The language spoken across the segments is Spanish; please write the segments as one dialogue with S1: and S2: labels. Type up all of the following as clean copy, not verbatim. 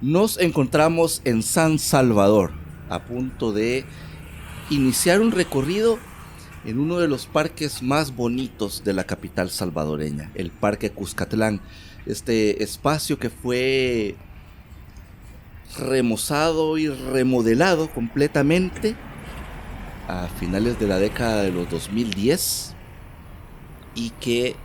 S1: Nos encontramos en San Salvador, a punto de iniciar un recorrido en uno de los parques más bonitos de la capital salvadoreña, el Parque Cuscatlán. Este espacio que fue remozado y remodelado completamente a finales de la década de los 2010 y que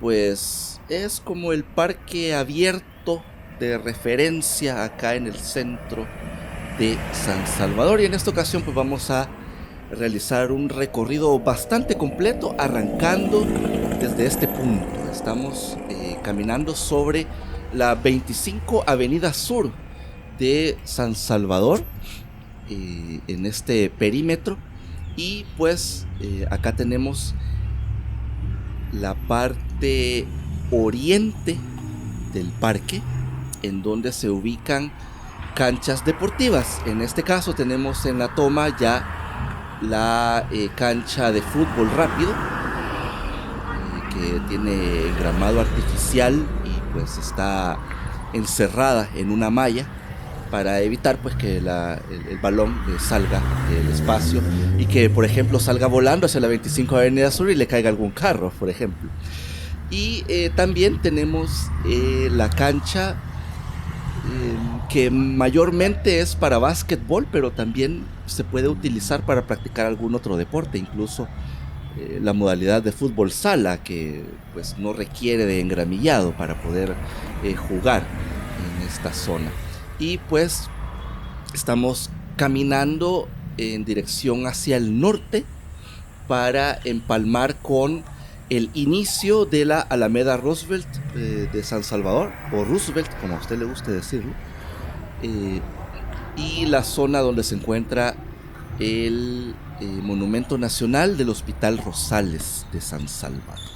S1: pues es como el parque abierto de referencia acá en el centro de San Salvador. Y en esta ocasión pues vamos a realizar un recorrido bastante completo, arrancando desde este punto. Estamos caminando sobre la 25 Avenida Sur de San Salvador, en este perímetro. Y pues acá tenemos la parte oriente del parque, en donde se ubican canchas deportivas. En este caso tenemos en la toma ya la cancha de fútbol rápido, que tiene gramado artificial y pues está encerrada en una malla para evitar pues que el balón salga del espacio y que por ejemplo salga volando hacia la 25 Avenida Sur y le caiga algún carro, por ejemplo. Y también tenemos la cancha que mayormente es para básquetbol, pero también se puede utilizar para practicar algún otro deporte, incluso la modalidad de fútbol sala, que pues no requiere de engramillado para poder jugar en esta zona. Y pues estamos caminando en dirección hacia el norte para empalmar con el inicio de la Alameda Roosevelt de San Salvador, o Roosevelt, como a usted le guste decirlo, y la zona donde se encuentra el Monumento Nacional del Hospital Rosales de San Salvador.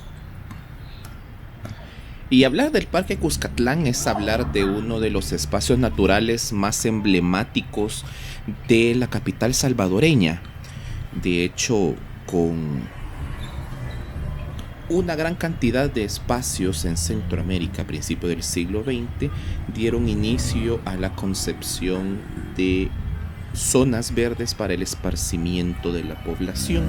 S2: Y hablar del Parque Cuscatlán es hablar de uno de los espacios naturales más emblemáticos de la capital salvadoreña. De hecho, con una gran cantidad de espacios en Centroamérica a principios del siglo XX dieron inicio a la concepción de zonas verdes para el esparcimiento de la población.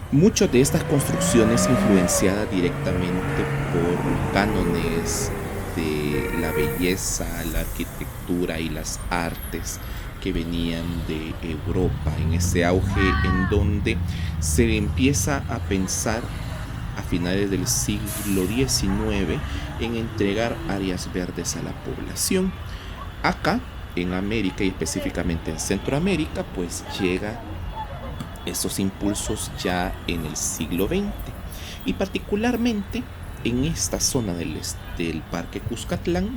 S2: Muchas de estas construcciones influenciadas directamente por cánones de la belleza, la arquitectura y las artes que venían de Europa, en ese auge en donde se empieza a pensar a finales del siglo XIX en entregar áreas verdes a la población. Acá, en América y específicamente en Centroamérica, pues llega esos impulsos ya en el siglo XX y particularmente en esta zona del Parque Cuscatlán.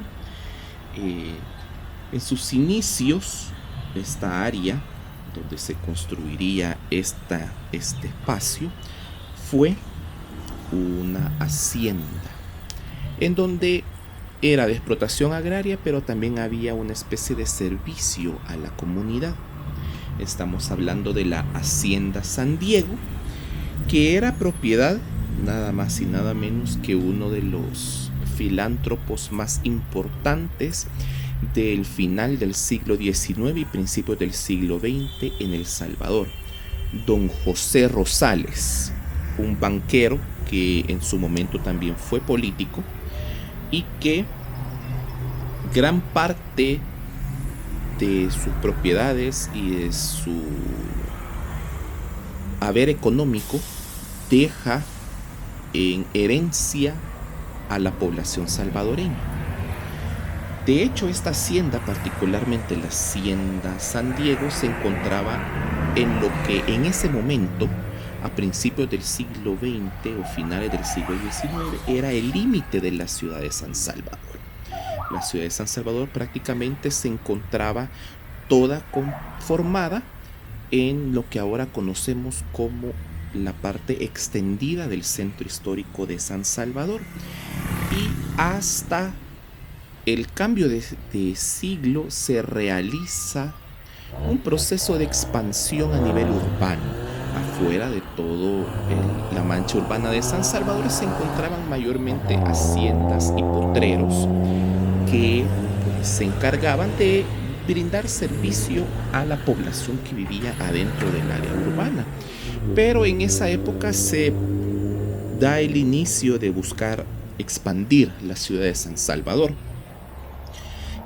S2: En sus inicios, esta área donde se construiría este espacio fue una hacienda en donde era de explotación agraria, pero también había una especie de servicio a la comunidad. Estamos hablando de la Hacienda San Diego, que era propiedad nada más y nada menos que uno de los filántropos más importantes del final del siglo XIX y principios del siglo XX en El Salvador, don José Rosales, un banquero que en su momento también fue político y que gran parte de sus propiedades y de su haber económico deja en herencia a la población salvadoreña. De hecho, esta hacienda, particularmente la Hacienda San Diego, se encontraba en lo que en ese momento, a principios del siglo XX o finales del siglo XIX, era el límite de la ciudad de San Salvador. La ciudad de San Salvador prácticamente se encontraba toda conformada en lo que ahora conocemos como la parte extendida del centro histórico de San Salvador. Y hasta el cambio de siglo se realiza un proceso de expansión a nivel urbano. Afuera de todo la mancha urbana de San Salvador se encontraban mayormente haciendas y potreros que se encargaban de brindar servicio a la población que vivía adentro del área urbana. Pero en esa época se da el inicio de buscar expandir la ciudad de San Salvador.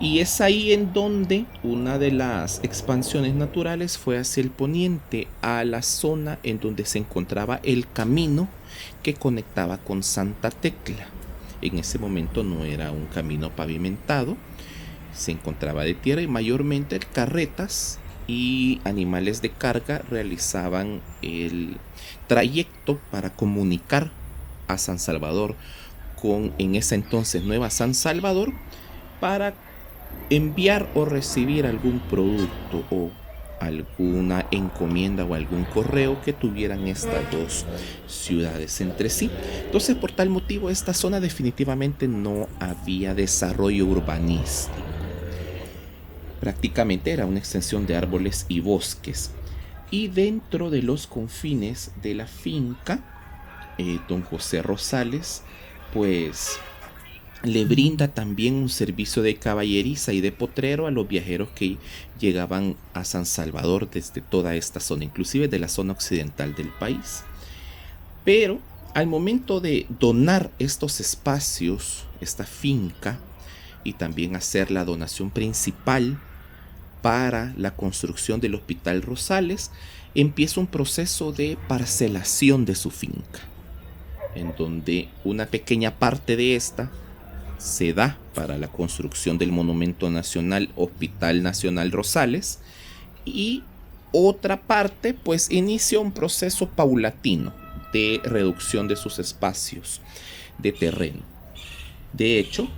S2: Y es ahí en donde una de las expansiones naturales fue hacia el poniente, a la zona en donde se encontraba el camino que conectaba con Santa Tecla. En ese momento no era un camino pavimentado, se encontraba de tierra y mayormente carretas y animales de carga realizaban el trayecto para comunicar a San Salvador con, en ese entonces, Nueva San Salvador, para enviar o recibir algún producto o alguna encomienda o algún correo que tuvieran estas dos ciudades entre sí. Entonces, por tal motivo, esta zona definitivamente no había desarrollo urbanístico. Prácticamente era una extensión de árboles y bosques. Y dentro de los confines de la finca, don José Rosales, pues le brinda también un servicio de caballeriza y de potrero a los viajeros que llegaban a San Salvador desde toda esta zona, inclusive de la zona occidental del país. Pero al momento de donar estos espacios, esta finca, y también hacer la donación principal para la construcción del Hospital Rosales, empieza un proceso de parcelación de su finca, en donde una pequeña parte de esta se da para la construcción del Monumento Nacional Hospital Nacional Rosales, y otra parte pues inicia un proceso paulatino de reducción de sus espacios de terreno. De hecho,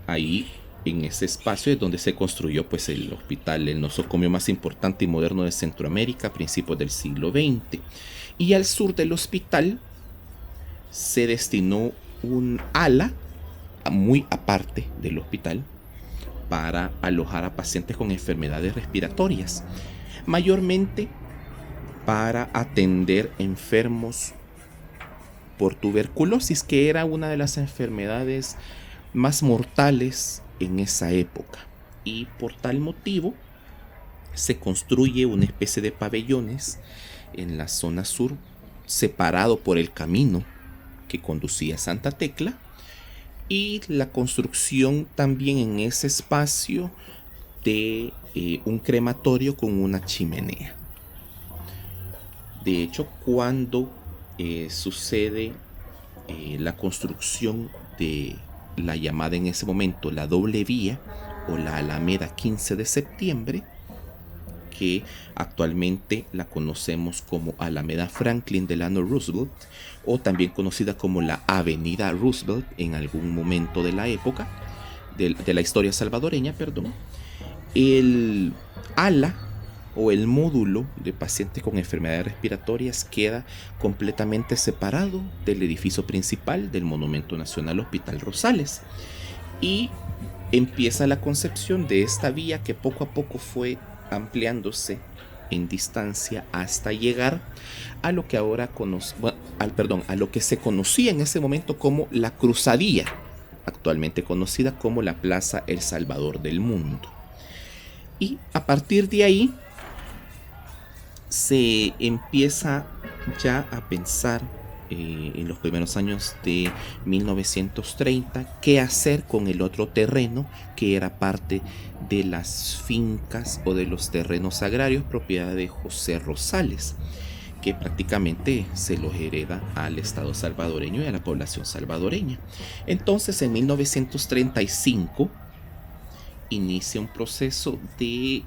S2: ahí en ese espacio es donde se construyó pues el hospital, el nosocomio más importante y moderno de Centroamérica a principios del siglo XX. Y al sur del hospital se destinó un ala muy aparte del hospital para alojar a pacientes con enfermedades respiratorias, mayormente para atender enfermos por tuberculosis, que era una de las enfermedades más mortales en esa época. Y por tal motivo se construye una especie de pabellones en la zona sur, separado por el camino que conducía a Santa Tecla, y la construcción también en ese espacio de un crematorio con una chimenea. De hecho, cuando sucede la construcción de la llamada en ese momento la doble vía o la Alameda 15 de septiembre, que actualmente la conocemos como Alameda Franklin Delano Roosevelt, o también conocida como la Avenida Roosevelt en algún momento de la época, de la historia salvadoreña, perdón, el ala o el módulo de pacientes con enfermedades respiratorias queda completamente separado del edificio principal del Monumento Nacional Hospital Rosales, y empieza la concepción de esta vía que poco a poco fue ampliándose en distancia hasta llegar a lo que ahora a lo que se conocía en ese momento como la Cruzadía, actualmente conocida como la Plaza El Salvador del Mundo. Y a partir de ahí se empieza ya a pensar en los primeros años de 1930 qué hacer con el otro terreno que era parte de las fincas o de los terrenos agrarios propiedad de José Rosales, que prácticamente se los hereda al Estado salvadoreño y a la población salvadoreña. Entonces, en 1935 inicia un proceso de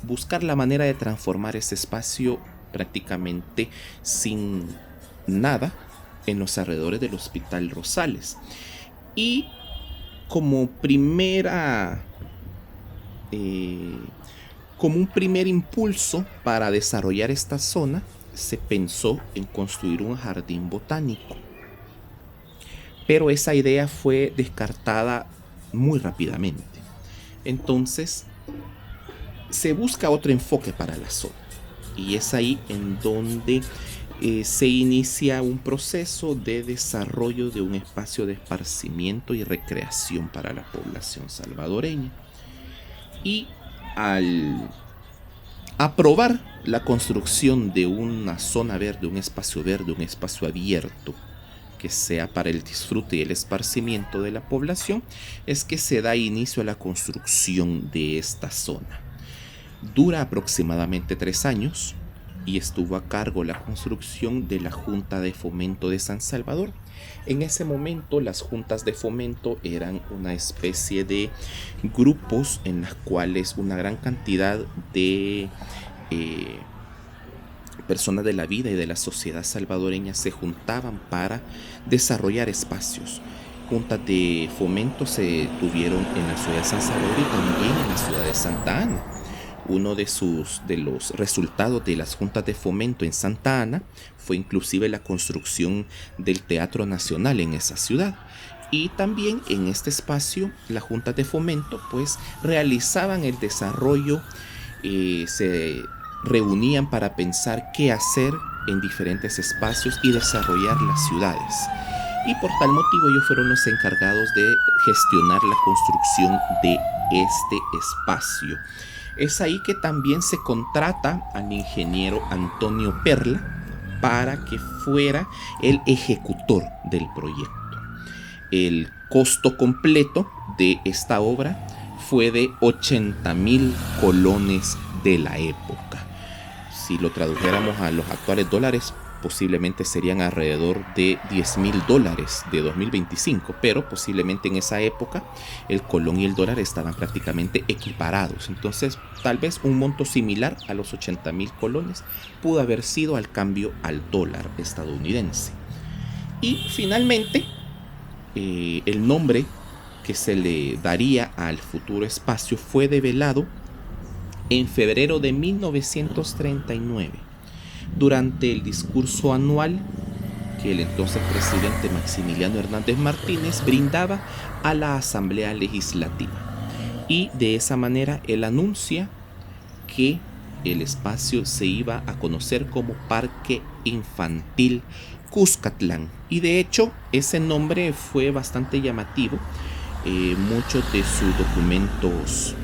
S2: buscar la manera de transformar ese espacio prácticamente sin nada en los alrededores del Hospital Rosales. Y como un primer impulso para desarrollar esta zona, se pensó en construir un jardín botánico. Pero esa idea fue descartada muy rápidamente. Entonces, se busca otro enfoque para la zona. Y es ahí en donde se inicia un proceso de desarrollo de un espacio de esparcimiento y recreación para la población salvadoreña. Y al aprobar la construcción de una zona verde, un espacio abierto, que sea para el disfrute y el esparcimiento de la población, es que se da inicio a la construcción de esta zona. Dura aproximadamente 3 años y estuvo a cargo la construcción de la Junta de Fomento de San Salvador. En ese momento las juntas de fomento eran una especie de grupos en las cuales una gran cantidad de personas de la vida y de la sociedad salvadoreña se juntaban para desarrollar espacios. Juntas de fomento se tuvieron en la ciudad de San Salvador y también en la ciudad de Santa Ana. Uno de los resultados de las juntas de fomento en Santa Ana fue inclusive la construcción del Teatro Nacional en esa ciudad. Y también en este espacio las juntas de fomento pues realizaban el desarrollo, se reunían para pensar qué hacer en diferentes espacios y desarrollar las ciudades. Y por tal motivo ellos fueron los encargados de gestionar la construcción de este espacio. Es ahí que también se contrata al ingeniero Antonio Perla para que fuera el ejecutor del proyecto. El costo completo de esta obra fue de 80,000 colones de la época. Si lo tradujéramos a los actuales dólares, posiblemente serían alrededor de $10,000 de 2025, pero posiblemente en esa época el colón y el dólar estaban prácticamente equiparados. Entonces, tal vez un monto similar a los 80,000 colones pudo haber sido al cambio al dólar estadounidense. Y finalmente, el nombre que se le daría al futuro espacio fue develado en febrero de 1939, durante el discurso anual que el entonces presidente Maximiliano Hernández Martínez brindaba a la Asamblea Legislativa. Y de esa manera él anuncia que el espacio se iba a conocer como Parque Infantil Cuscatlán. Y de hecho ese nombre fue bastante llamativo. Muchos de sus documentos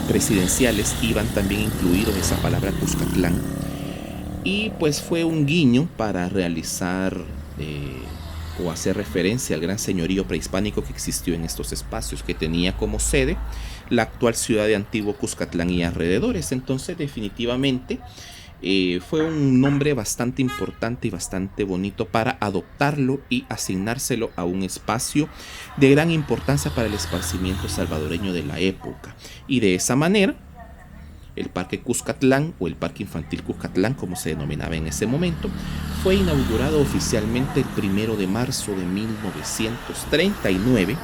S2: presidenciales iban también incluidos esa palabra Cuscatlán, y pues fue un guiño para realizar o hacer referencia al gran señorío prehispánico que existió en estos espacios, que tenía como sede la actual ciudad de Antiguo Cuscatlán y alrededores. Entonces definitivamente fue un nombre bastante importante y bastante bonito para adoptarlo y asignárselo a un espacio de gran importancia para el esparcimiento salvadoreño de la época. Y de esa manera, el Parque Cuscatlán, o el Parque Infantil Cuscatlán, como se denominaba en ese momento, fue inaugurado oficialmente el 1 de marzo de 1939,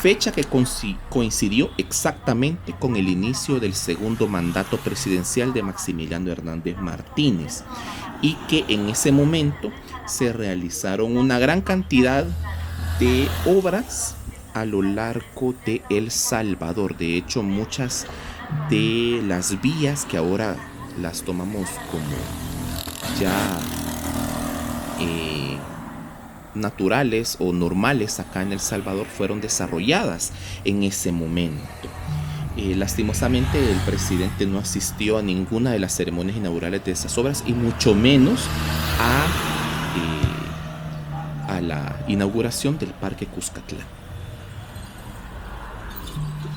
S2: fecha que coincidió exactamente con el inicio del segundo mandato presidencial de Maximiliano Hernández Martínez, y que en ese momento se realizaron una gran cantidad de obras a lo largo de El Salvador. De hecho, muchas de las vías que ahora las tomamos como ya naturales o normales acá en El Salvador fueron desarrolladas en ese momento. Lastimosamente el presidente no asistió a ninguna de las ceremonias inaugurales de esas obras, y mucho menos a la inauguración del Parque Cuscatlán.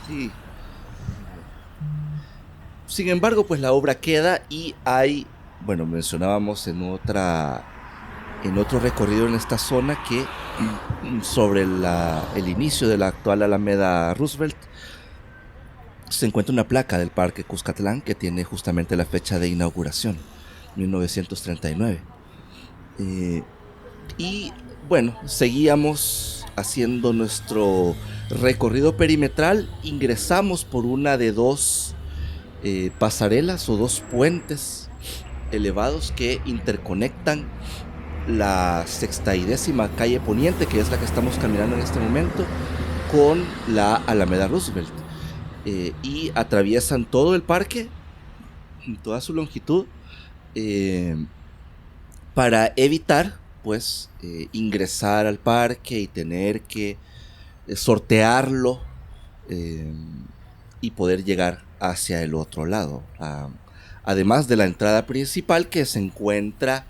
S1: Sí. Sin embargo, pues la obra queda, y hay, bueno, mencionábamos en otro recorrido en esta zona que sobre el inicio de la actual Alameda Roosevelt se encuentra una placa del Parque Cuscatlán que tiene justamente la fecha de inauguración, 1939. Y bueno, seguíamos haciendo nuestro recorrido perimetral, ingresamos por una de dos pasarelas o dos puentes elevados que interconectan la 60ª calle Poniente, que es la que estamos caminando en este momento, con la Alameda Roosevelt, y atraviesan todo el parque en toda su longitud, para evitar pues ingresar al parque y tener que sortearlo y poder llegar hacia el otro lado, además de la entrada principal que se encuentra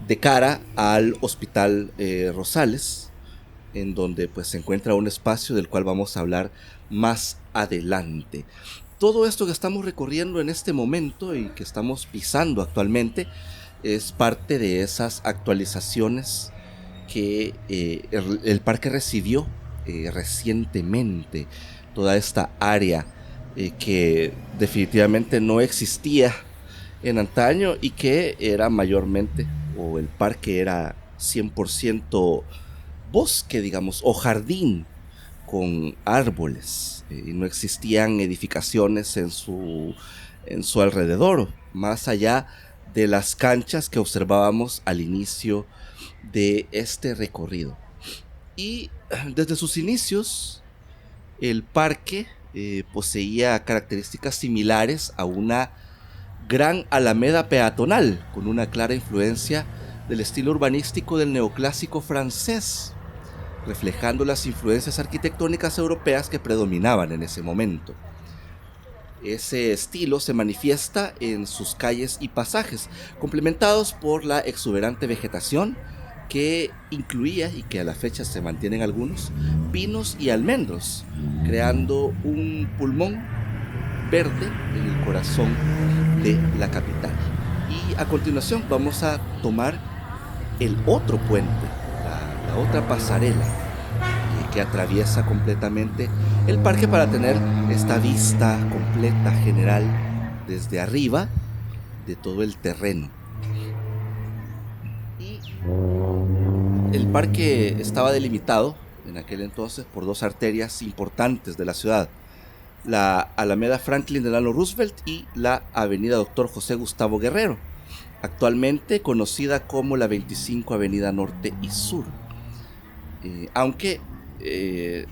S1: de cara al Hospital Rosales, en donde pues se encuentra un espacio del cual vamos a hablar más adelante. Todo esto que estamos recorriendo en este momento y que estamos pisando actualmente es parte de esas actualizaciones que el parque recibió recientemente. Toda esta área que definitivamente no existía en antaño y que era mayormente, o el parque era 100% bosque, digamos, o jardín con árboles, y no existían edificaciones en su alrededor, más allá de las canchas que observábamos al inicio de este recorrido. Y desde sus inicios, el parque poseía características similares a una gran alameda peatonal, con una clara influencia del estilo urbanístico del neoclásico francés, reflejando las influencias arquitectónicas europeas que predominaban en ese momento. Ese estilo se manifiesta en sus calles y pasajes, complementados por la exuberante vegetación que incluía, y que a la fecha se mantienen algunos, pinos y almendros, creando un pulmón verde en el corazón de la capital. Y a continuación vamos a tomar el otro puente, la otra pasarela que atraviesa completamente el parque para tener esta vista completa general desde arriba de todo el terreno. Y el parque estaba delimitado en aquel entonces por dos arterias importantes de la ciudad: la Alameda Franklin Delano Roosevelt y la Avenida Dr. José Gustavo Guerrero, actualmente conocida como la 25 Avenida Norte y Sur. Aunque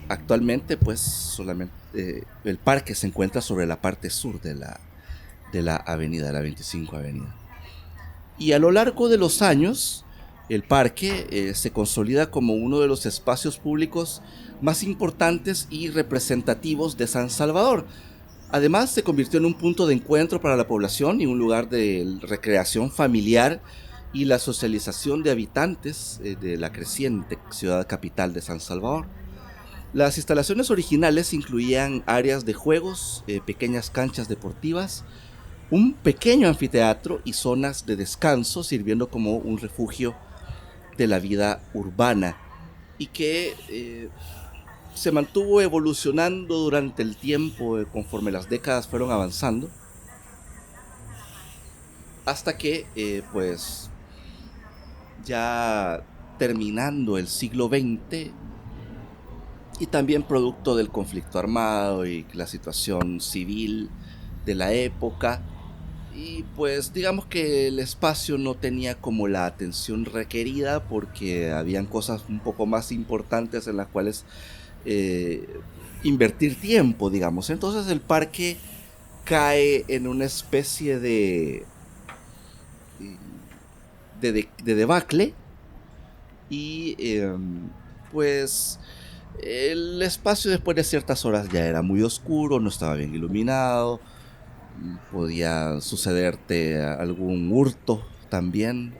S1: actualmente pues solamente el parque se encuentra sobre la parte sur de la avenida, de la 25 Avenida. Y a lo largo de los años, el parque se consolida como uno de los espacios públicos más importantes y representativos de San Salvador. Además, se convirtió en un punto de encuentro para la población y un lugar de recreación familiar y la socialización de habitantes de la creciente ciudad capital de San Salvador. Las instalaciones originales incluían áreas de juegos, pequeñas canchas deportivas, un pequeño anfiteatro y zonas de descanso, sirviendo como un refugio de la vida urbana, y que se mantuvo evolucionando durante el tiempo conforme las décadas fueron avanzando, hasta que pues ya terminando el siglo XX, y también producto del conflicto armado y la situación civil de la época, y pues digamos que el espacio no tenía como la atención requerida, porque habían cosas un poco más importantes en las cuales invertir tiempo, digamos. Entonces el parque cae en una especie de debacle, y pues el espacio después de ciertas horas ya era muy oscuro, no estaba bien iluminado, podía sucederte algún hurto también,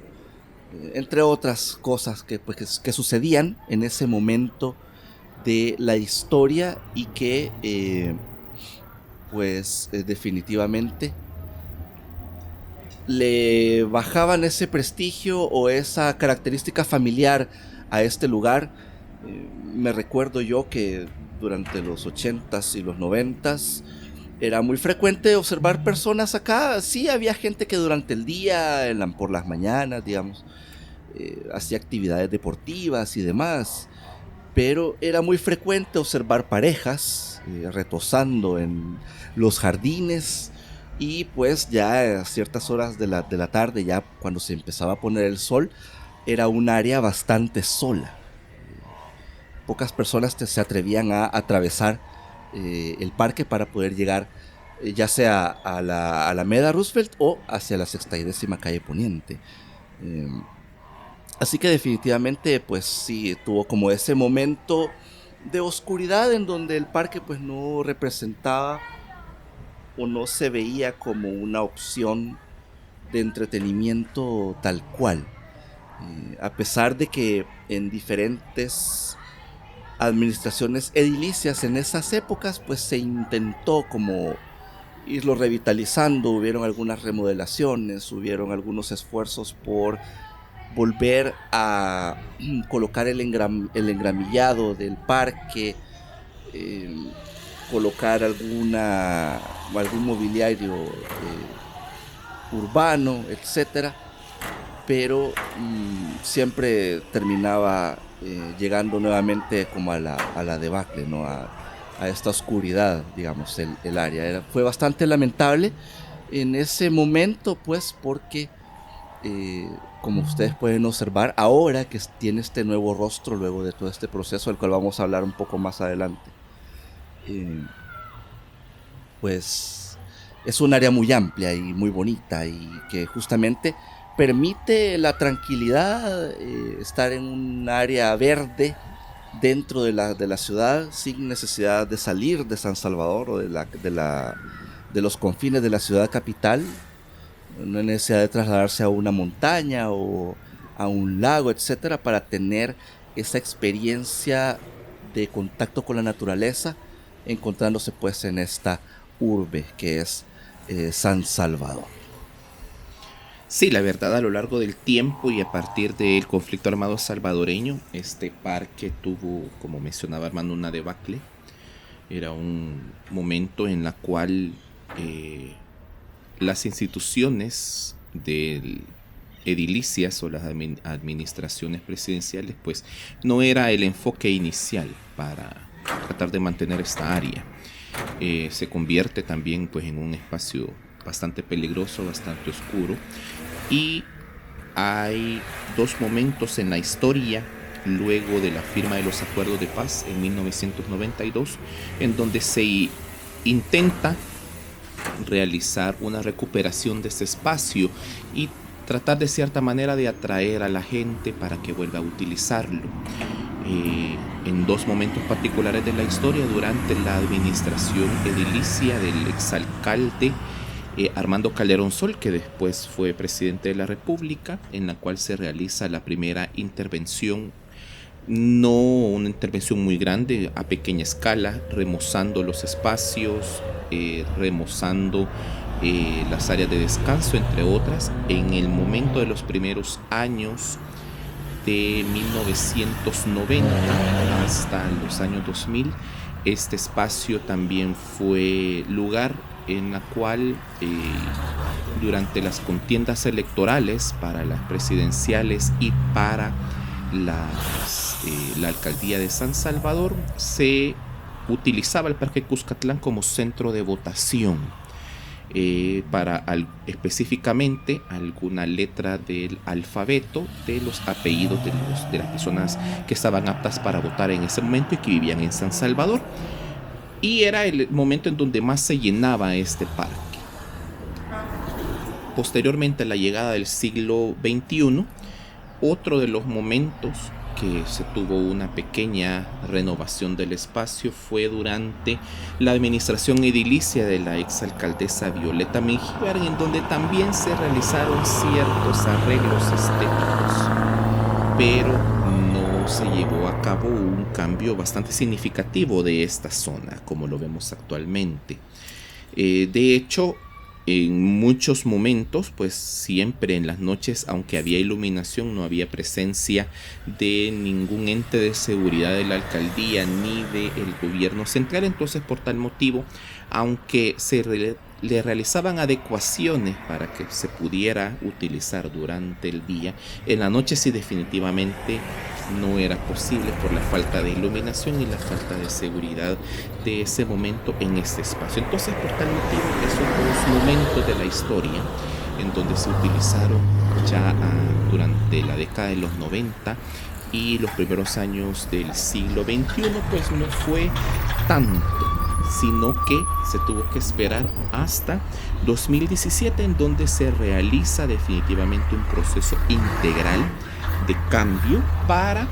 S1: entre otras cosas que sucedían en ese momento de la historia, y que definitivamente le bajaban ese prestigio o esa característica familiar a este lugar. Me recuerdo yo que durante los 80s y los 90s era muy frecuente observar personas acá. Sí, había gente que durante el día, por las mañanas, digamos, hacía actividades deportivas y demás, pero era muy frecuente observar parejas retozando en los jardines. Y pues ya a ciertas horas de la tarde, ya cuando se empezaba a poner el sol, era un área bastante sola. Pocas personas se atrevían a atravesar el parque para poder llegar ya sea a la Alameda Roosevelt o hacia la 60ª calle Poniente. Así que definitivamente, pues sí, tuvo como ese momento de oscuridad en donde el parque pues no representaba o no se veía como una opción de entretenimiento tal cual. A pesar de que en diferentes administraciones edilicias en esas épocas pues se intentó como irlo revitalizando, hubieron algunas remodelaciones, hubieron algunos esfuerzos por volver a colocar el engramillado del parque, eh, colocar algún mobiliario urbano, etcétera, pero siempre terminaba llegando nuevamente como a la debacle, ¿no? A esta oscuridad, digamos, el área. Fue bastante lamentable en ese momento, pues, porque como ustedes pueden observar, ahora que tiene este nuevo rostro luego de todo este proceso, del cual vamos a hablar un poco más adelante, pues es un área muy amplia y muy bonita y que justamente permite la tranquilidad, estar en un área verde dentro de la ciudad sin necesidad de salir de San Salvador o de los confines de la ciudad capital. No hay necesidad de trasladarse a una montaña o a un lago, etcétera, para tener esa experiencia de contacto con la naturaleza, encontrándose pues en esta urbe que es San Salvador.
S2: Sí, la verdad, a lo largo del tiempo y a partir del conflicto armado salvadoreño, este parque tuvo, como mencionaba Armando, una debacle. Era un momento en la cual las instituciones edilicias o las administraciones presidenciales, pues no era el enfoque inicial para tratar de mantener esta área. Se convierte también pues en un espacio bastante peligroso, bastante oscuro, y hay dos momentos en la historia luego de la firma de los acuerdos de paz en 1992 en donde se intenta realizar una recuperación de ese espacio y tratar de cierta manera de atraer a la gente para que vuelva a utilizarlo. En dos momentos particulares de la historia, durante la administración edilicia del exalcalde Armando Calderón Sol, que después fue presidente de la República, en la cual se realiza la primera intervención, no una intervención muy grande, a pequeña escala, remozando los espacios, remozando las áreas de descanso, entre otras. En el momento de los primeros años de 1990 hasta los años 2000, este espacio también fue lugar en la cual durante las contiendas electorales para las presidenciales y para la alcaldía de San Salvador se utilizaba el Parque Cuscatlán como centro de votación para específicamente alguna letra del alfabeto de los apellidos de las personas que estaban aptas para votar en ese momento y que vivían en San Salvador. Y era el momento en donde más se llenaba este parque. Posteriormente a la llegada del siglo XXI, otro de los momentos que se tuvo una pequeña renovación del espacio fue durante la administración edilicia de la exalcaldesa Violeta Mengíbar, en donde también se realizaron ciertos arreglos estéticos, pero no se llevó a cabo un cambio bastante significativo de esta zona, como lo vemos actualmente. De hecho, en muchos momentos, pues siempre en las noches, aunque había iluminación, no había presencia de ningún ente de seguridad de la alcaldía ni del gobierno central. Entonces, por tal motivo, aunque le realizaban adecuaciones para que se pudiera utilizar durante el día, en la noche sí definitivamente no era posible por la falta de iluminación y la falta de seguridad de ese momento en este espacio. Entonces, por tal motivo, esos dos momentos de la historia en donde se utilizaron ya durante la década de los 90 y los primeros años del siglo XXI, pues no fue tanto sino que se tuvo que esperar hasta 2017, en donde se realiza definitivamente un proceso integral de cambio para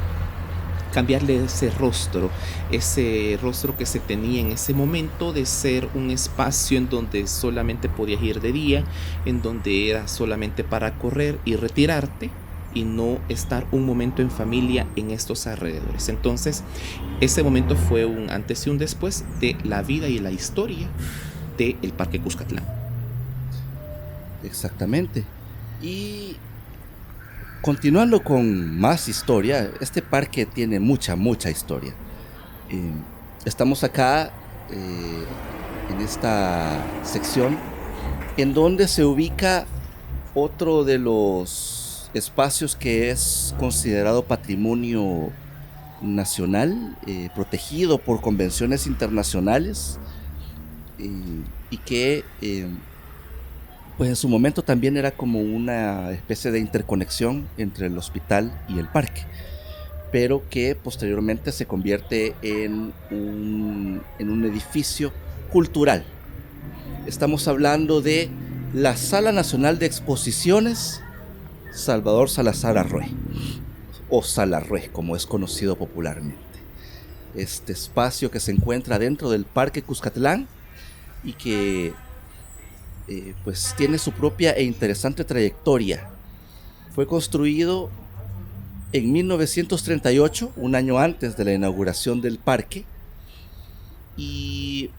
S2: cambiarle ese rostro que se tenía en ese momento de ser un espacio en donde solamente podías ir de día, en donde era solamente para correr y retirarte y no estar un momento en familia en estos alrededores. Entonces, ese momento fue un antes y un después de la vida y la historia del Parque Cuscatlán.
S1: Exactamente. Y continuando con más historia, este parque tiene mucha historia. Estamos acá en esta sección en donde se ubica otro de los espacios que es considerado patrimonio nacional, protegido por convenciones internacionales, y que pues en su momento también era como una especie de interconexión entre el hospital y el parque, pero que posteriormente se convierte en un edificio cultural. Estamos hablando de la Sala Nacional de Exposiciones Salvador Salazar Arrué, o Salarrué, como es conocido popularmente. Este espacio que se encuentra dentro del Parque Cuscatlán y que pues tiene su propia e interesante trayectoria. Fue construido en 1938, un año antes de la inauguración del parque, y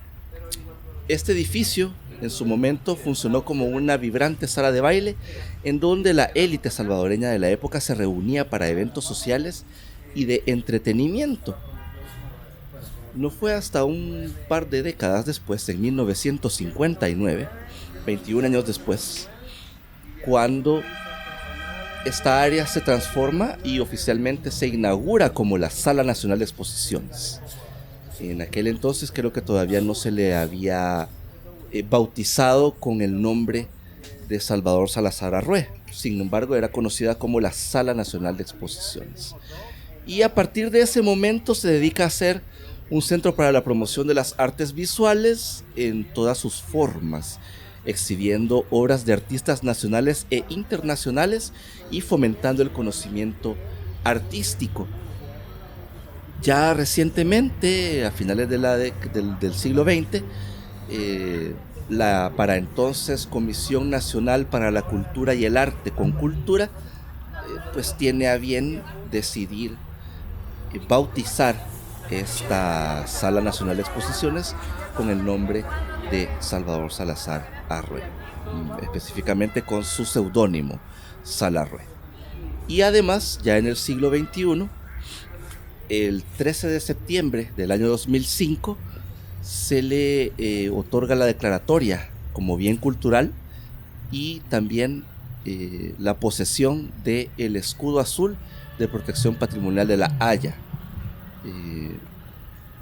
S1: este edificio en su momento funcionó como una vibrante sala de baile en donde la élite salvadoreña de la época se reunía para eventos sociales y de entretenimiento. No fue hasta un par de décadas después, en 1959, 21 años después, cuando esta área se transforma y oficialmente se inaugura como la Sala Nacional de Exposiciones. En aquel entonces creo que todavía no se le había bautizado con el nombre de Salvador Salazar Arrué. Sin embargo, era conocida como la Sala Nacional de Exposiciones. Y a partir de ese momento se dedica a ser un centro para la promoción de las artes visuales en todas sus formas, exhibiendo obras de artistas nacionales e internacionales y fomentando el conocimiento artístico. Ya recientemente, a finales del siglo XX, la para entonces Comisión Nacional para la Cultura y el Arte, Concultura, pues tiene a bien decidir bautizar esta Sala Nacional de Exposiciones con el nombre de Salvador Salazar Arrué, específicamente con su seudónimo Salarrué. Y además, ya en el siglo XXI, el 13 de septiembre del año 2005, se le otorga la declaratoria como bien cultural y también la posesión del escudo azul de protección patrimonial de La Haya.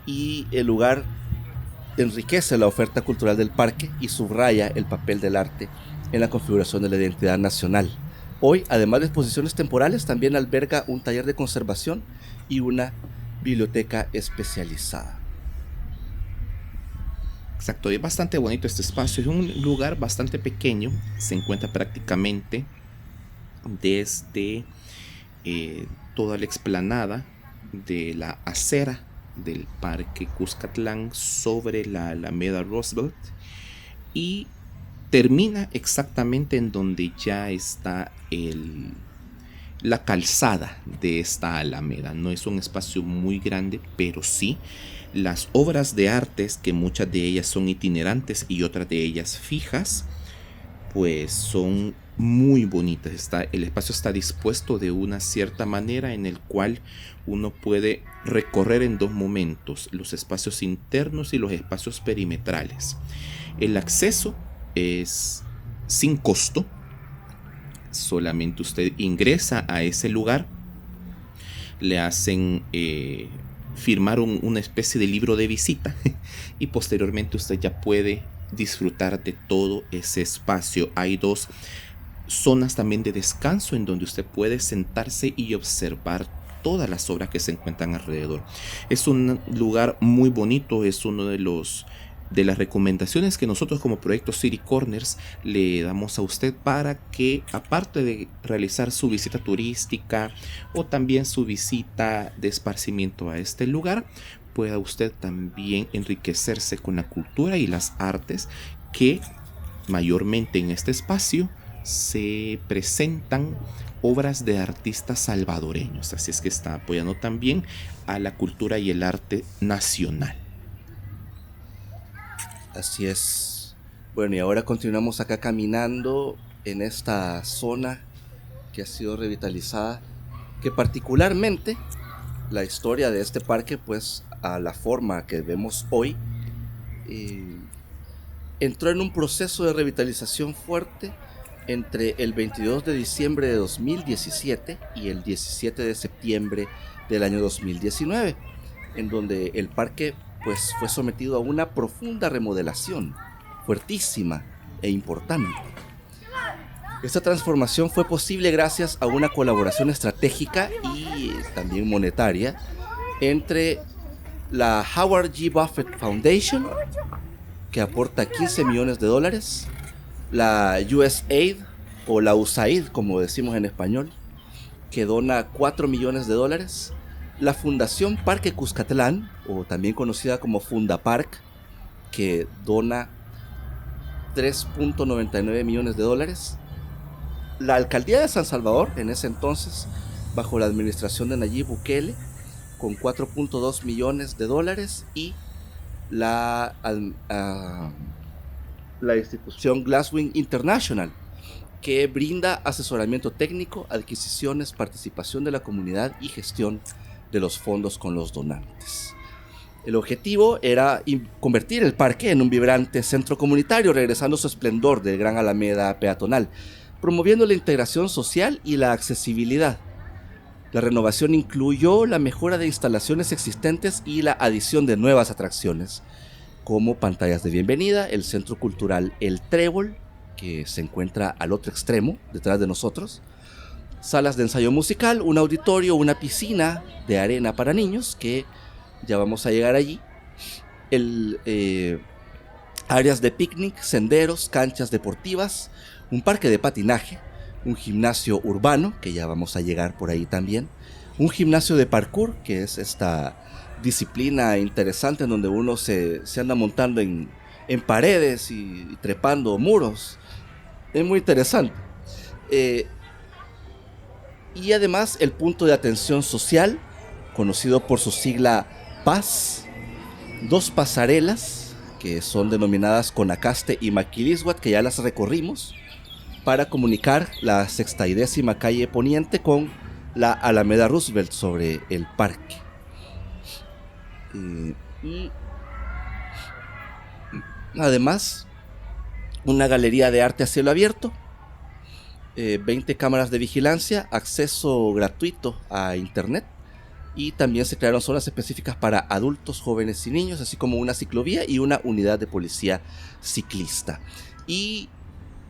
S1: Y el lugar enriquece la oferta cultural del parque y subraya el papel del arte en la configuración de la identidad nacional. Hoy, además de exposiciones temporales, también alberga un taller de conservación y una biblioteca especializada.
S2: Exacto, es bastante bonito este espacio, es un lugar bastante pequeño, se encuentra prácticamente desde toda la explanada de la acera del Parque Cuscatlán sobre la Alameda Roosevelt y termina exactamente en donde ya está la calzada de esta alameda. No es un espacio muy grande, pero sí las obras de artes, que muchas de ellas son itinerantes y otras de ellas fijas, pues son muy bonitas. El espacio está dispuesto de una cierta manera en el cual uno puede recorrer en dos momentos: los espacios internos y los espacios perimetrales. El acceso es sin costo, solamente usted ingresa a ese lugar, le hacen firmar una especie de libro de visita y posteriormente usted ya puede disfrutar de todo ese espacio. Hay dos zonas también de descanso en donde usted puede sentarse y observar todas las obras que se encuentran alrededor. Es un lugar muy bonito, es uno de las recomendaciones que nosotros como Proyecto City Corners le damos a usted para que, aparte de realizar su visita turística o también su visita de esparcimiento a este lugar, pueda usted también enriquecerse con la cultura y las artes que mayormente en este espacio se presentan obras de artistas salvadoreños. Así es que está apoyando también a la cultura y el arte nacional.
S1: Así es. Bueno, y ahora continuamos acá caminando en esta zona que ha sido revitalizada, que particularmente la historia de este parque, pues a la forma que vemos hoy, entró en un proceso de revitalización fuerte entre el 22 de diciembre de 2017 y el 17 de septiembre del año 2019, en donde el parque pues fue sometido a una profunda remodelación, fuertísima e importante. Esta transformación fue posible gracias a una colaboración estratégica y también monetaria entre la Howard G. Buffett Foundation, que aporta $15 millones, la USAID o la USAID, como decimos en español, que dona $4 millones, la Fundación Parque Cuscatlán, o también conocida como Fundapark, que dona $3.99 millones, la Alcaldía de San Salvador, en ese entonces, bajo la administración de Nayib Bukele, con $4.2 millones, y la institución Glasswing International, que brinda asesoramiento técnico, adquisiciones, participación de la comunidad y gestión de los fondos con los donantes. El objetivo era convertir el parque en un vibrante centro comunitario, regresando su esplendor del gran alameda peatonal, promoviendo la integración social y la accesibilidad. La renovación incluyó la mejora de instalaciones existentes y la adición de nuevas atracciones, como pantallas de bienvenida, el centro cultural El Trébol, que se encuentra al otro extremo, detrás de nosotros, salas de ensayo musical, un auditorio, una piscina de arena para niños, que ya vamos a llegar allí, áreas de picnic, senderos, canchas deportivas, un parque de patinaje, un gimnasio urbano, que ya vamos a llegar por ahí también, un gimnasio de parkour, que es esta disciplina interesante en donde uno se anda montando en paredes y trepando muros. Es muy interesante. Y además el punto de atención social, conocido por su sigla PAS, 2 pasarelas que son denominadas Conacaste y Maquilisguat, que ya las recorrimos, para comunicar la 60ª calle Poniente con la Alameda Roosevelt sobre el parque. Y además una galería de arte a cielo abierto, 20 cámaras de vigilancia, acceso gratuito a internet, y también se crearon zonas específicas para adultos, jóvenes y niños, así como una ciclovía y una unidad de policía ciclista. Y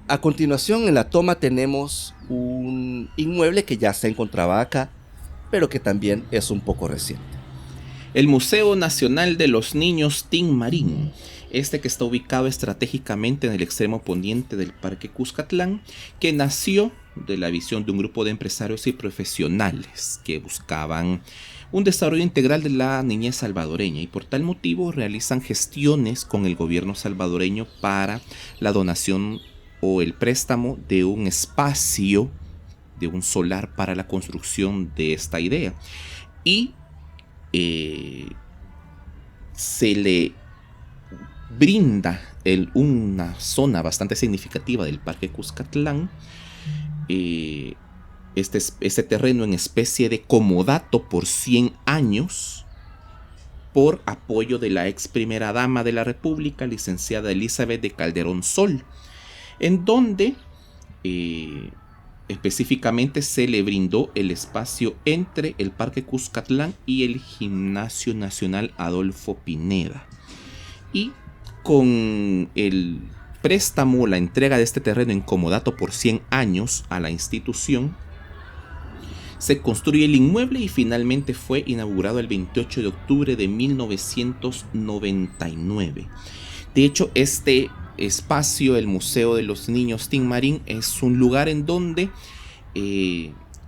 S1: a continuación en la toma tenemos un inmueble que ya se encontraba acá, pero que también es un poco reciente.
S2: El Museo Nacional de los Niños Tin Marín, que está ubicado estratégicamente en el extremo poniente del Parque Cuscatlán, que nació de la visión de un grupo de empresarios y profesionales que buscaban un desarrollo integral de la niñez salvadoreña, y por tal motivo realizan gestiones con el gobierno salvadoreño para la donación o el préstamo de un espacio, de un solar para la construcción de esta idea. Y se le brinda una zona bastante significativa del Parque Cuscatlán, este terreno en especie de comodato por 100 años, por apoyo de la ex primera dama de la República, licenciada Elizabeth de Calderón Sol, en donde específicamente se le brindó el espacio entre el Parque Cuscatlán y el Gimnasio Nacional Adolfo Pineda. Y con el préstamo, la entrega de este terreno en comodato por 100 años a la institución, Se construye el inmueble y finalmente fue inaugurado el 28 de octubre de 1999. De hecho, este espacio, el Museo de los Niños Tinmarín, es un lugar en donde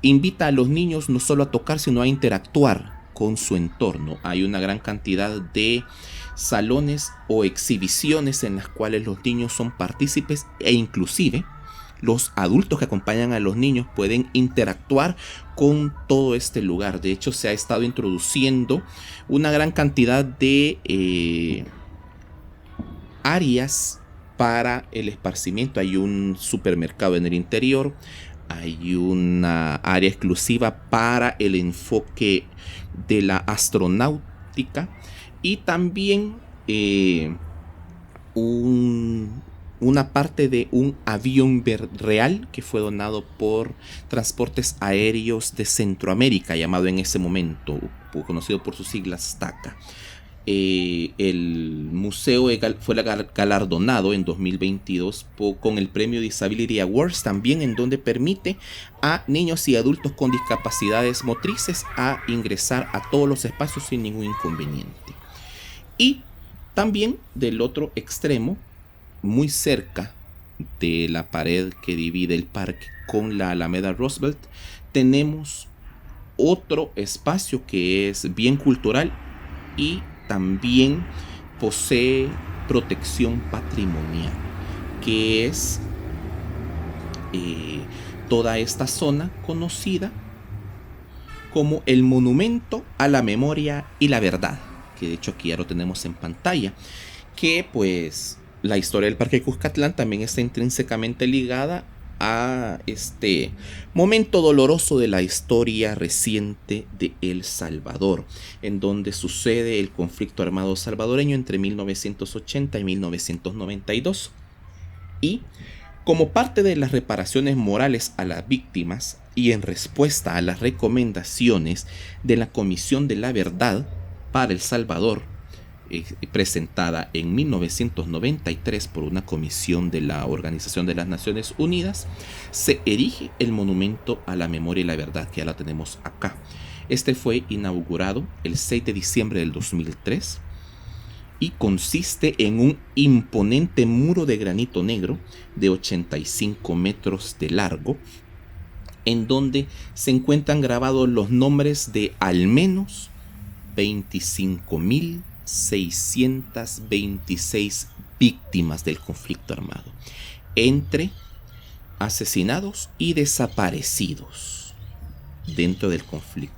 S2: invita a los niños no solo a tocar, sino a interactuar con su entorno. Hay una gran cantidad de salones o exhibiciones en las cuales los niños son partícipes e inclusive los adultos que acompañan a los niños pueden interactuar con todo este lugar. De hecho, se ha estado introduciendo una gran cantidad de áreas para el esparcimiento. Hay un supermercado en el interior, hay una área exclusiva para el enfoque de la astronáutica y también una parte de un avión real que fue donado por Transportes Aéreos de Centroamérica, llamado en ese momento, conocido por sus siglas TACA. El museo fue galardonado en 2022 con el premio Disability Awards, también en donde permite a niños y adultos con discapacidades motrices a ingresar a todos los espacios sin ningún inconveniente. Y también del otro extremo, muy cerca de la pared que divide el parque con la Alameda Roosevelt, tenemos otro espacio que es bien cultural y también posee protección patrimonial, que es toda esta zona conocida como el Monumento a la Memoria y la Verdad, que de hecho aquí ya lo tenemos en pantalla, que pues la historia del Parque Cuscatlán también está intrínsecamente ligada a este momento doloroso de la historia reciente de El Salvador, en donde sucede el conflicto armado salvadoreño entre 1980 y 1992. Y como parte de las reparaciones morales a las víctimas y en respuesta a las recomendaciones de la Comisión de la Verdad para El Salvador, presentada en 1993 por una comisión de la Organización de las Naciones Unidas, se erige el Monumento a la Memoria y la Verdad, que ya la tenemos acá. Este fue inaugurado el 6 de diciembre del 2003 y consiste en un imponente muro de granito negro de 85 metros de largo, en donde se encuentran grabados los nombres de al menos 25.626 víctimas del conflicto armado, entre asesinados y desaparecidos dentro del conflicto.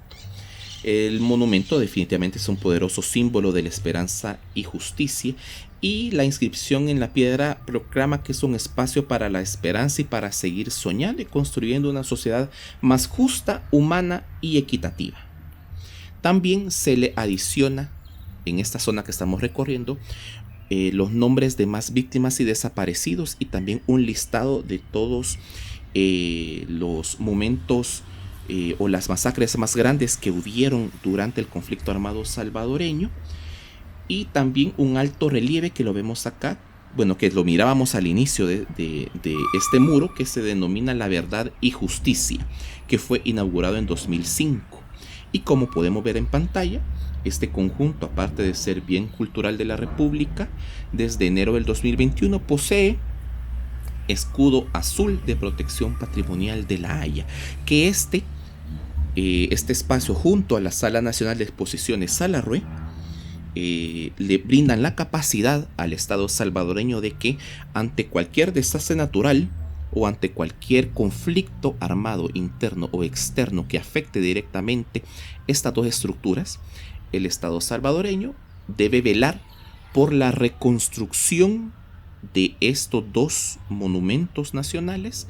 S2: El monumento definitivamente es un poderoso símbolo de la esperanza y justicia, y la inscripción en la piedra proclama que es un espacio para la esperanza y para seguir soñando y construyendo una sociedad más justa, humana y equitativa. También se le adiciona en esta zona que estamos recorriendo los nombres de más víctimas y desaparecidos, y también un listado de todos los momentos o las masacres más grandes que hubieron durante el conflicto armado salvadoreño, y también un alto relieve que lo vemos acá, bueno, que lo mirábamos al inicio de este muro, que se denomina La Verdad y Justicia, que fue inaugurado en 2005. Y como podemos ver en pantalla, este conjunto, aparte de ser bien cultural de la República, desde enero del 2021 posee escudo azul de protección patrimonial de La Haya, que este espacio, junto a la Sala Nacional de Exposiciones Salarrué, le brindan la capacidad al Estado salvadoreño de que ante cualquier desastre natural o ante cualquier conflicto armado interno o externo que afecte directamente estas dos estructuras, el Estado salvadoreño debe velar por la reconstrucción de estos dos monumentos nacionales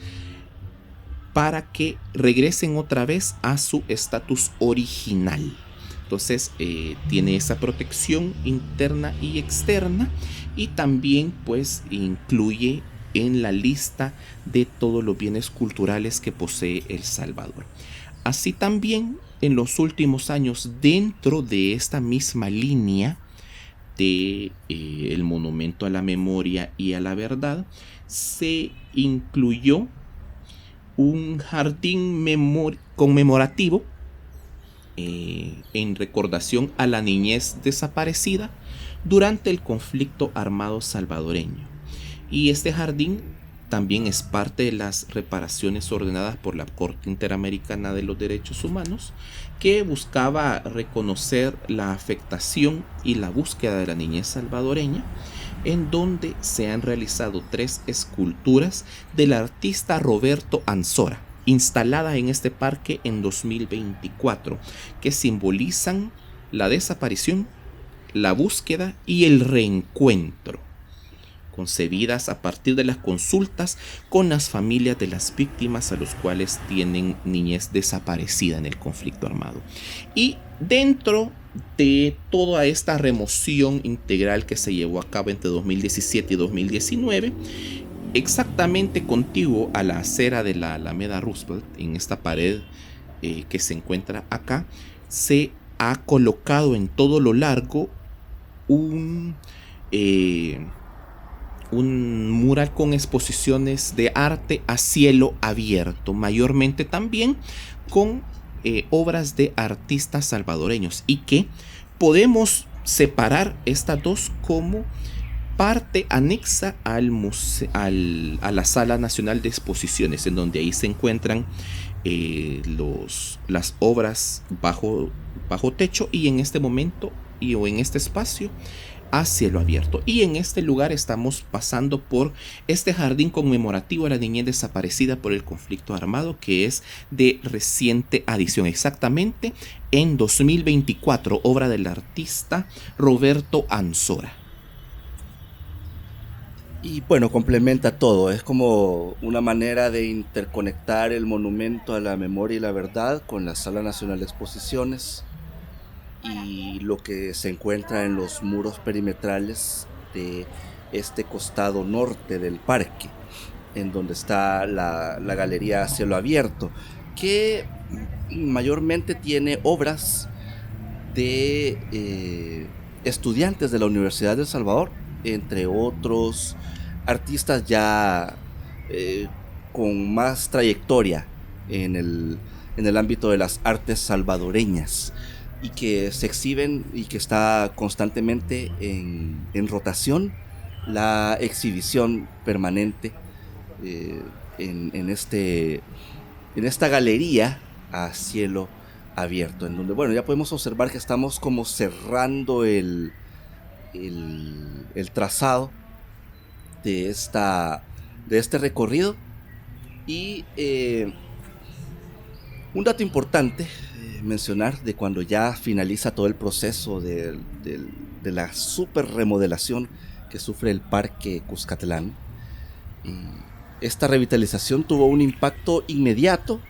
S2: para que regresen otra vez a su estatus original. Entonces tiene esa protección interna y externa, y también pues incluye en la lista de todos los bienes culturales que posee El Salvador. Así también en los últimos años, dentro de esta misma línea de el Monumento a la Memoria y a la Verdad, se incluyó un jardín conmemorativo en recordación a la niñez desaparecida durante el conflicto armado salvadoreño. Y este jardín también es parte de las reparaciones ordenadas por la Corte Interamericana de los Derechos Humanos, que buscaba reconocer la afectación y la búsqueda de la niñez salvadoreña, en donde se han realizado 3 esculturas del artista Roberto Ansora, instaladas en este parque en 2024, que simbolizan la desaparición, la búsqueda y el reencuentro, concebidas a partir de las consultas con las familias de las víctimas a los cuales tienen niñez desaparecida en el conflicto armado. Y dentro de toda esta remoción integral que se llevó a cabo entre 2017 y 2019, exactamente contiguo a la acera de la Alameda Roosevelt, en esta pared que se encuentra acá, se ha colocado en todo lo largo un mural con exposiciones de arte a cielo abierto, mayormente también con obras de artistas salvadoreños, y que podemos separar estas dos como parte anexa a la Sala Nacional de Exposiciones, en donde ahí se encuentran las obras bajo techo, y en este momento o en este espacio a cielo abierto. Y en este lugar estamos pasando por este jardín conmemorativo a la niñez desaparecida por el conflicto armado, que es de reciente adición, exactamente en 2024, obra del artista Roberto Ansora.
S1: Y bueno, complementa todo, es como una manera de interconectar el monumento a la memoria y la verdad con la Sala Nacional de Exposiciones y lo que se encuentra en los muros perimetrales de este costado norte del parque, en donde está la galería a cielo abierto, que mayormente tiene obras de estudiantes de la Universidad de El Salvador, entre otros artistas ya con más trayectoria en el ámbito de las artes salvadoreñas, y que se exhiben y que está constantemente en rotación la exhibición permanente en esta galería a cielo abierto, en donde, bueno, ya podemos observar que estamos como cerrando el trazado de este recorrido. Y un dato importante mencionar de cuando ya finaliza todo el proceso de la super remodelación que sufre el Parque Cuscatlán, esta revitalización tuvo un impacto inmediato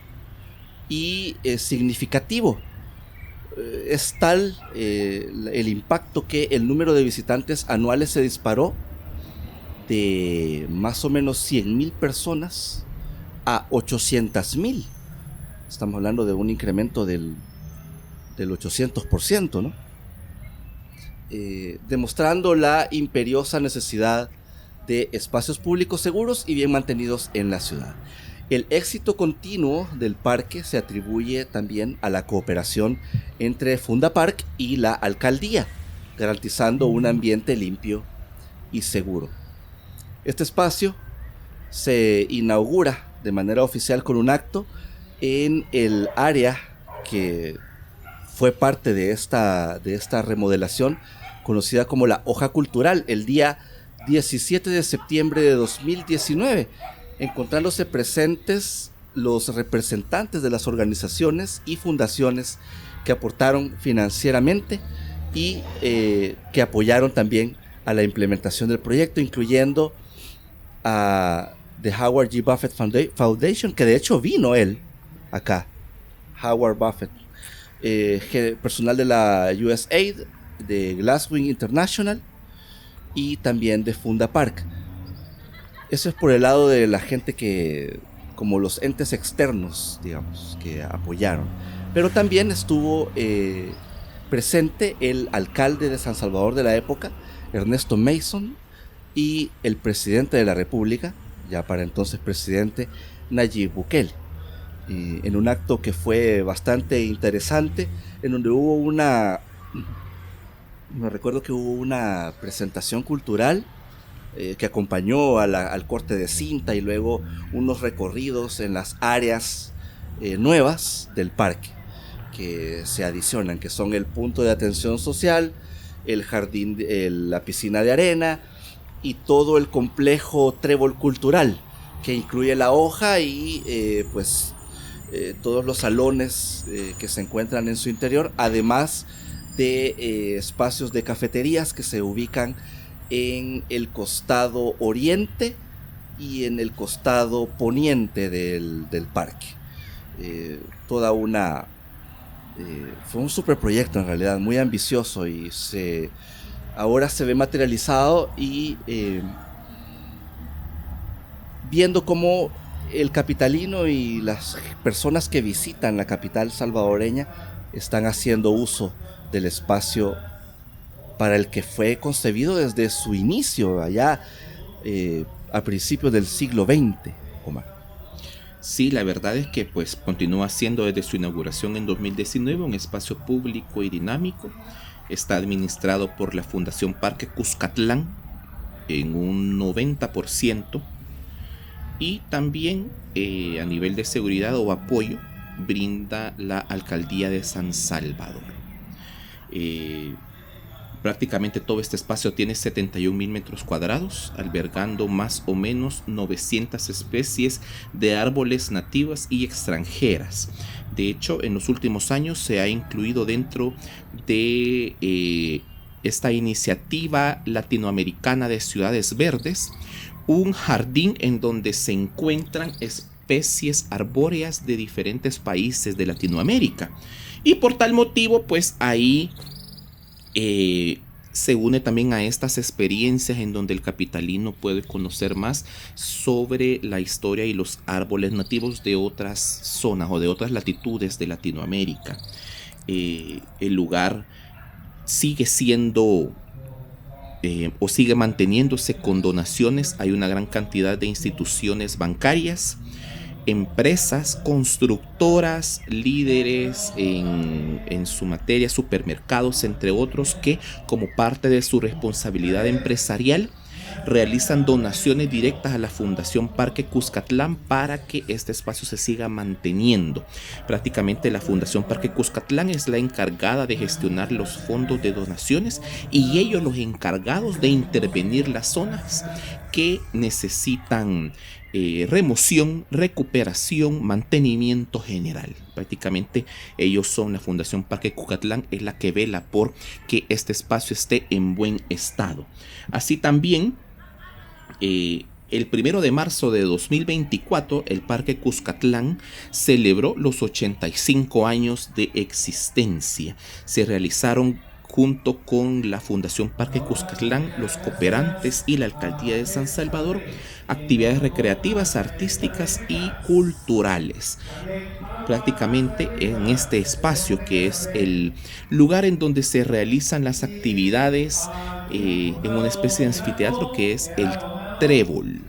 S1: y significativo. Es tal el impacto que el número de visitantes anuales se disparó de más o menos 100,000 personas a 800,000. Estamos hablando de un incremento del 800%, ¿no? Demostrando la imperiosa necesidad de espacios públicos seguros y bien mantenidos en la ciudad. El éxito continuo del parque se atribuye también a la cooperación entre Fundapark y la alcaldía, garantizando un ambiente limpio y seguro. Este espacio se inaugura de manera oficial con un acto en el área que fue parte de esta remodelación, conocida como la Hoja Cultural, el día 17 de septiembre de 2019, encontrándose presentes los representantes de las organizaciones y fundaciones que aportaron financieramente y que apoyaron también a la implementación del proyecto, incluyendo a The Howard G. Buffett Foundation, que de hecho vino él acá, Howard Buffett, personal de la USAID, de Glasswing International y también de Fundapark. Eso es por el lado de la gente que, como los entes externos, digamos, que apoyaron. Pero también estuvo presente el alcalde de San Salvador de la época, Ernesto Mason, y el presidente de la República, ya para entonces presidente, Nayib Bukele, en un acto que fue bastante interesante, en donde me recuerdo que hubo una presentación cultural que acompañó al corte de cinta y luego unos recorridos en las áreas nuevas del parque que se adicionan, que son el punto de atención social, el jardín, la piscina de arena y todo el complejo trébol cultural, que incluye la hoja y todos los salones que se encuentran en su interior, además de espacios de cafeterías que se ubican en el costado oriente y en el costado poniente del parque. Toda una... fue un super proyecto en realidad, muy ambicioso, y ahora se ve materializado y viendo cómo el capitalino y las personas que visitan la capital salvadoreña están haciendo uso del espacio para el que fue concebido desde su inicio, allá a principios del siglo XX, Omar.
S2: Sí, la verdad es que pues continúa siendo desde su inauguración en 2019 un espacio público y dinámico. Está administrado por la Fundación Parque Cuscatlán en un 90%, y también a nivel de seguridad o apoyo brinda la Alcaldía de San Salvador. Prácticamente todo este espacio tiene 71,000 metros cuadrados, albergando más o menos 900 especies de árboles nativas y extranjeras. De hecho, en los últimos años se ha incluido dentro de esta iniciativa latinoamericana de ciudades verdes un jardín en donde se encuentran especies arbóreas de diferentes países de Latinoamérica. Y por tal motivo, pues ahí se une también a estas experiencias en donde el capitalino puede conocer más sobre la historia y los árboles nativos de otras zonas o de otras latitudes de Latinoamérica. El lugar sigue siendo o sigue manteniéndose con donaciones. Hay una gran cantidad de instituciones bancarias, empresas, constructoras, líderes en su materia, supermercados, entre otros, que como parte de su responsabilidad empresarial realizan donaciones directas a la Fundación Parque Cuscatlán para que este espacio se siga manteniendo. Prácticamente la Fundación Parque Cuscatlán es la encargada de gestionar los fondos de donaciones y ellos los encargados de intervenir las zonas que necesitan remoción, recuperación, mantenimiento general. Prácticamente ellos son, la Fundación Parque Cuscatlán es la que vela por que este espacio esté en buen estado. Así también, el 1 de marzo de 2024, el Parque Cuscatlán celebró los 85 años de existencia. Se realizaron junto con la Fundación Parque Cuscatlán, los cooperantes y la Alcaldía de San Salvador, actividades recreativas, artísticas y culturales. Prácticamente en este espacio, que es el lugar en donde se realizan las actividades en una especie de anfiteatro que es el Trébol.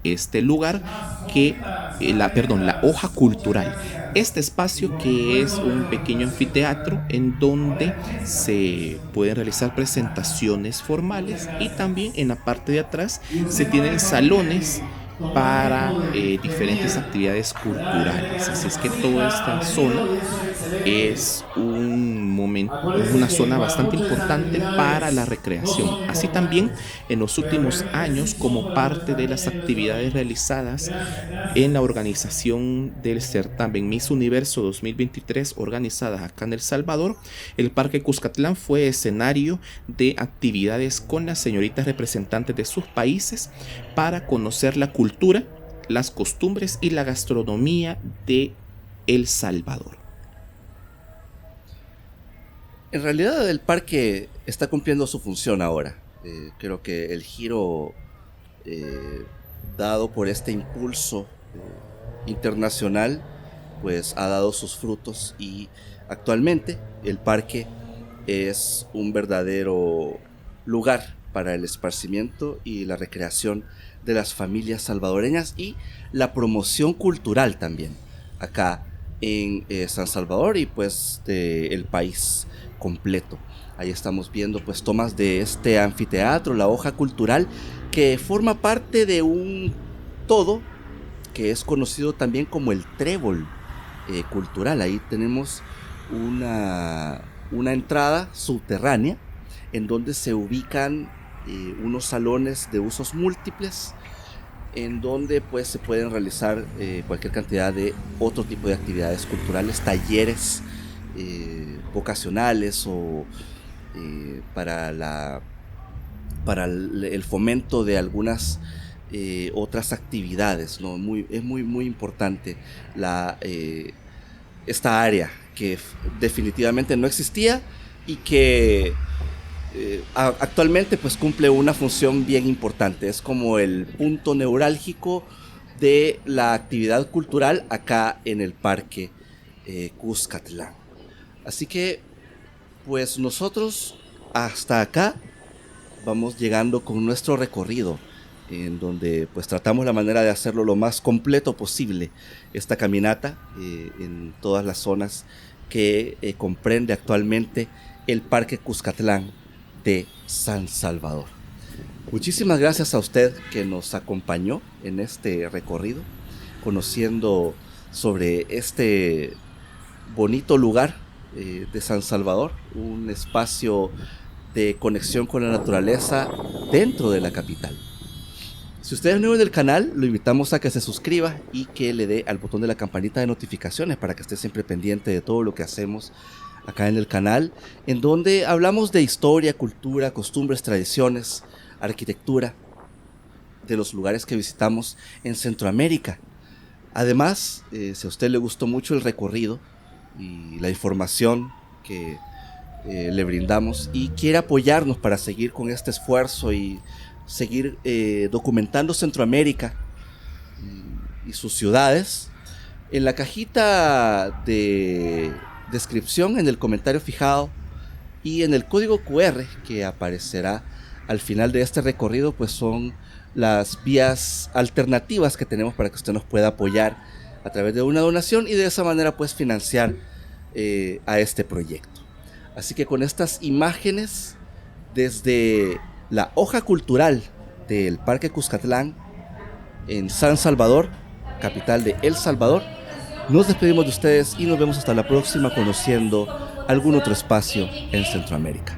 S2: Este lugar que, la hoja cultural. Este espacio, que es un pequeño anfiteatro en donde se pueden realizar presentaciones formales, y también en la parte de atrás se tienen salones para diferentes actividades culturales. Así es que toda esta zona es una zona bastante importante para la recreación. Así también, en los últimos años, como parte de las actividades realizadas en la organización del certamen Miss Universo 2023 organizadas acá en El Salvador, el Parque Cuscatlán fue escenario de actividades con las señoritas representantes de sus países para conocer la cultura, las costumbres y la gastronomía de El Salvador.
S1: En realidad el parque está cumpliendo su función ahora. Creo que el giro dado por este impulso internacional pues ha dado sus frutos, y actualmente el parque es un verdadero lugar para el esparcimiento y la recreación de las familias salvadoreñas y la promoción cultural también acá en San Salvador y pues del país completo. Ahí estamos viendo pues tomas de este anfiteatro, la hoja cultural, que forma parte de un todo que es conocido también como el trébol cultural. Ahí tenemos una entrada subterránea en donde se ubican unos salones de usos múltiples en donde pues se pueden realizar cualquier cantidad de otro tipo de actividades culturales, talleres vocacionales o para el fomento de algunas otras actividades, ¿no? Es muy importante esta área que definitivamente no existía y que actualmente pues cumple una función bien importante. Es como el punto neurálgico de la actividad cultural acá en el Parque Cuscatlán. Así que pues nosotros hasta acá vamos llegando con nuestro recorrido, en donde pues tratamos la manera de hacerlo lo más completo posible, esta caminata en todas las zonas que comprende actualmente el Parque Cuscatlán de San Salvador. Muchísimas gracias a usted que nos acompañó en este recorrido, conociendo sobre este bonito lugar de San Salvador, un espacio de conexión con la naturaleza dentro de la capital. Si usted es nuevo en el canal, lo invitamos a que se suscriba y que le dé al botón de la campanita de notificaciones para que esté siempre pendiente de todo lo que hacemos acá en el canal, en donde hablamos de historia, cultura, costumbres, tradiciones, arquitectura, de los lugares que visitamos en Centroamérica. Además, si a usted le gustó mucho el recorrido y la información que le brindamos y quiere apoyarnos para seguir con este esfuerzo y seguir documentando Centroamérica y sus ciudades, en la cajita de descripción, en el comentario fijado y en el código QR que aparecerá al final de este recorrido, pues son las vías alternativas que tenemos para que usted nos pueda apoyar a través de una donación y de esa manera pues financiar a este proyecto. Así que con estas imágenes desde la hoja cultural del Parque Cuscatlán en San Salvador, capital de El Salvador, nos despedimos de ustedes y nos vemos hasta la próxima conociendo algún otro espacio en Centroamérica.